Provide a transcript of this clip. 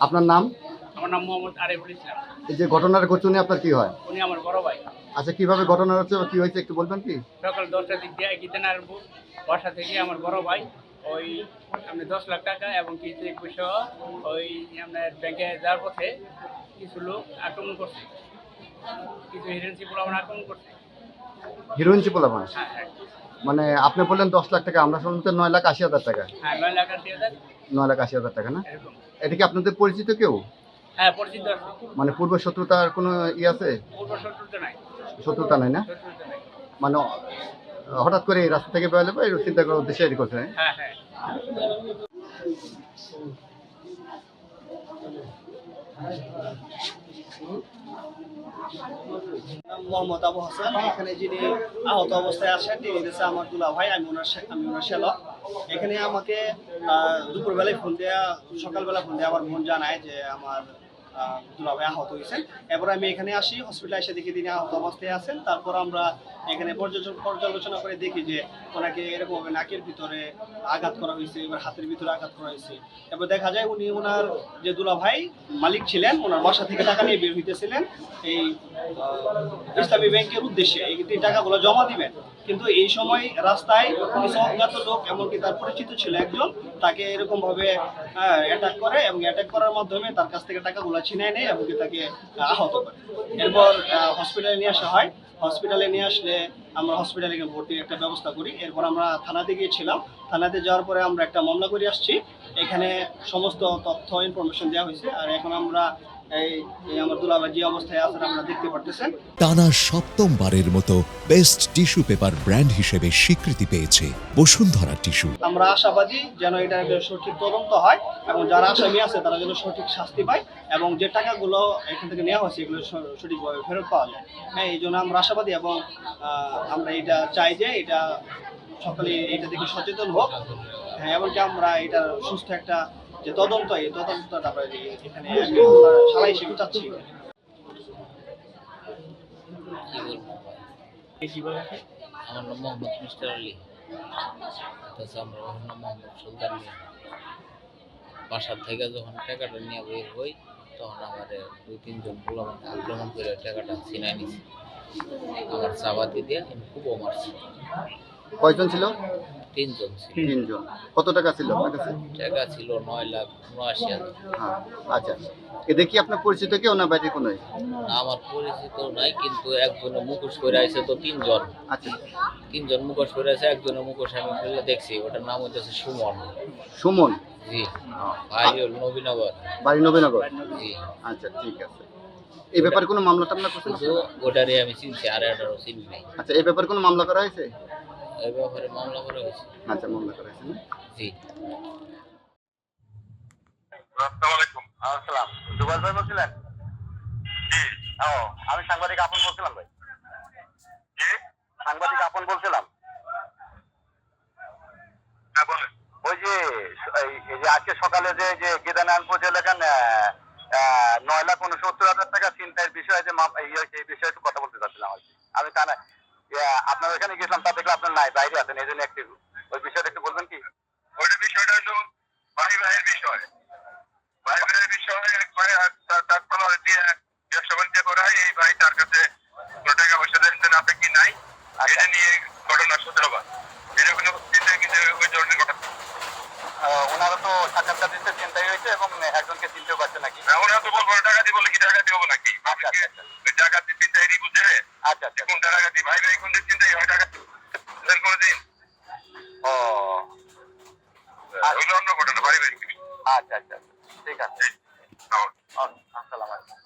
আপনার নাম? আমার নাম মোহাম্মদ আরিফুল ইসলাম। এই যে ঘটনার ঘটছে উনি আপনার কি হয়? উনি আমার বড় ভাই। আচ্ছা, কিভাবে ঘটনা হচ্ছে বা কি হয়েছে একটু বলবেন কি? সকাল 10টার দিক দিয়ে গীতানার বাসা থেকে আমার বড় ভাই ওই আপনার 10 লাখ টাকা এবং কিছু পয়সা ওই আপনার ব্যাংকে যাওয়ার পথে কিছু লোক আক্রমণ করছে, কিছু হিরেন্সি পোলাপান আক্রমণ করছে। হিরোইন চিপোলামান? হ্যাঁ হ্যাঁ মানে আপনি বললেন 10 লাখ টাকা, আমরা শুনলাম তো 9,80,000 টাকা। হ্যাঁ 9,80,000 9,80,000 টাকা না? এরকম। এটা কি আপনাদের পরিচিত কেউ? হ্যাঁ পরিচিত আছে। মানে পূর্ব শত্রুতার কোনো আছে? পূর্ব শত্রুতা নাই। শত্রুতা নাই না? শত্রুতা নাই। মানে হঠাৎ করে এই রাস্তা থেকে বেরোলে বা এই চিন্তা করার উদ্দেশ্যে এটি করছে? হ্যাঁ হ্যাঁ মোহাম্মদ আবু হাসান। এখানে যিনি আহত অবস্থায় আছেন তিনি হচ্ছে আমার দুলা ভাই। আমি ওনার শ্যালক। এখানে আমাকে দুপুরবেলায় ফোন দেওয়া, সকালবেলা ফোন দেওয়া আমার বোন জানায় যে আমার দুলা ভাই আহত হয়েছেন। এরপর আমি এখানে আসি, হসপিটালে এসে দেখি তিনি আহত অবস্থায় আছেন। তারপর আমরা এখানে পর্যালোচনা করে দেখি যে ওনাকে এরকমভাবে নাকের ভিতরে আঘাত করা হয়েছে, এবার হাতের ভিতরে আঘাত করা হয়েছে। এবার দেখা যায় উনি ওনার যে দুলা ভাই মালিক ছিলেন, ওনার বাসা থেকে টাকা নিয়ে বের হইতেছিলেন এই ইসলামী ব্যাংকের উদ্দেশ্যে এই টাকাগুলো জমা দিবেন। কিন্তু এই সময় রাস্তায় কিছু অজ্ঞাত লোক, এমনকি তার পরিচিত ছিল একজন, তাকে এরকম ভাবে অ্যাটাক করে এবং অ্যাটাক করার মাধ্যমে তার কাছ থেকে টাকাগুলো ছিনিয়ে নেয় এবং তাকে আহত করে। এরপর হসপিটালে নিয়ে আসা হয়। হসপিটালে নিয়ে আসলে আমরা হসপিটালে ভর্তির একটা ব্যবস্থা করি। এরপর আমরা থানাতে গিয়েছিলাম। থানাতে যাওয়ার পরে আমরা একটা মামলা করে আসছি। এখানে সমস্ত তথ্য ইনফরমেশন দেওয়া হয়েছে। আর এখন আমরা এই আমার দুলাভাই যে অবস্থায় আছেন আপনারা দেখতে পারতেছেন। টানা সপ্তমবারের মতো বেস্ট টিস্যু পেপার ব্র্যান্ড হিসেবে স্বীকৃতি পেয়েছে বসুন্ধরা টিস্যু। আমরা আশাবাদী যেন এটা সঠিক তদন্ত হয় এবং যারা আসামি আছে তারা যেন সঠিক শাস্তি পায় এবং যে টাকাগুলো এখান থেকে নেওয়া হয়েছে এগুলো সঠিকভাবে ফেরত পাওয়া যায়। হ্যাঁ, এই জন্য আমরা আশাবাদী এবং আমরা এটা চাই যে এটা সকলে এটা দেখে সচেতন হোক। হ্যাঁ, এমনকি আমরা এটা সুস্থ একটা যে তদন্ত, এই তদন্তটা আমরা এখানে সারা হিসেবে চাচ্ছি। আমার নাম মোহাম্মদ মিস্টার আলী। আমরা নাম মোহাম্মদ সুলতান মিয়া। বাসার থেকে যখন টাকাটা নিয়ে বের হই তখন আমাদের 2-3 জন পোলাপান আক্রমণ করে টাকাটা ছিনাই নিছে। আমার চাবাতি দিয়ে খুব মারছে। কয়জন ছিল? 3 জন ছিল। 3 জন। কত টাকা ছিল আপনার কাছে? টাকা ছিল 9,79,000। হ্যাঁ, আচ্ছা। এদের কি আপনার পরিচিত কেউ না বাইরে কোনো? আমার পরিচিত নাই, কিন্তু একজনে মুখোশ করে আছে তো 3 জন। আচ্ছা, 3 জন মুখোশ করে আছে, একজনের মুখোশ আমি খুলে দেখছি, ওটার নাম হচ্ছে সুমন। সুমন? জি। ভাই হল নবীনগর। বাড়ি নবীনগর? জি। আচ্ছা, ঠিক আছে। এই ব্যাপারে কোনো মামলা টামলা করছেন? শুধু ওটারে আমি চিনছি, আর এটারও চিনি নাই। আচ্ছা, এই ব্যাপারে কোনো মামলা করা হয়েছে? এই ব্যাপারে মামলা করা হয়েছে। আচ্ছা, মামলা করা হয়েছে না? জি। আসসালামু আলাইকুম। আসসালাম। জুবাইর ভাই বলছিলেন? জি। ও, আমি সাংবাদিক আপন বলছিলাম ভাই। জি? সাংবাদিক আপন বলছিলাম। হ্যাঁ বলেন। ওই যে এই যে আজকে সকালে যে গেদানানপুর এলাকার 9,69,000 টাকা ছিনতাইয়ের বিষয়ে যে এই বিষয়ে একটু কথা বলতে চাচ্ছিলাম আর কি। আমি তা না আপনার ওখানে গেছিলাম, তা দেখলে আপনার নাই, বাইরে আছেন, এই জন্য একটু ওই বিষয়টা একটু বলবেন কি? ওইটা বিষয়টা হলো ভাই ভাইয়ের বিষয়। ভাই ভাইয়ের বিষয় একবারে তার তলোয়ার দিয়ে ব্যবসা বাণিজ্য করা হয়। এই ভাই তার কাছে কোনো টাকা পয়সা দেন আপনি কি নাই, এটা নিয়ে ঘটনার সূত্রপাত। এটা কোনো কিন্তু ওই ধরনের ঘটনা। ওনারা তো সাক্ষাৎকার দিতে চিন্তাই হয়েছে এবং একজনকে চিনতেও পারছে নাকি? ওনারা তো বলবো টাকা দিব বলে কি টাকা দিব নাকি? ওই টাকা দিয়ে চিন্তাই বুঝে। আচ্ছা আচ্ছা। কোন টাকা দিয়ে ভাই ভাই কোন দিন চিন্তাই হয় টাকা কোনদিন? ও অন্য ঘটনা ভাই ভাই। আচ্ছা আচ্ছা, ঠিক আছে। আসসালামু আলাইকুম।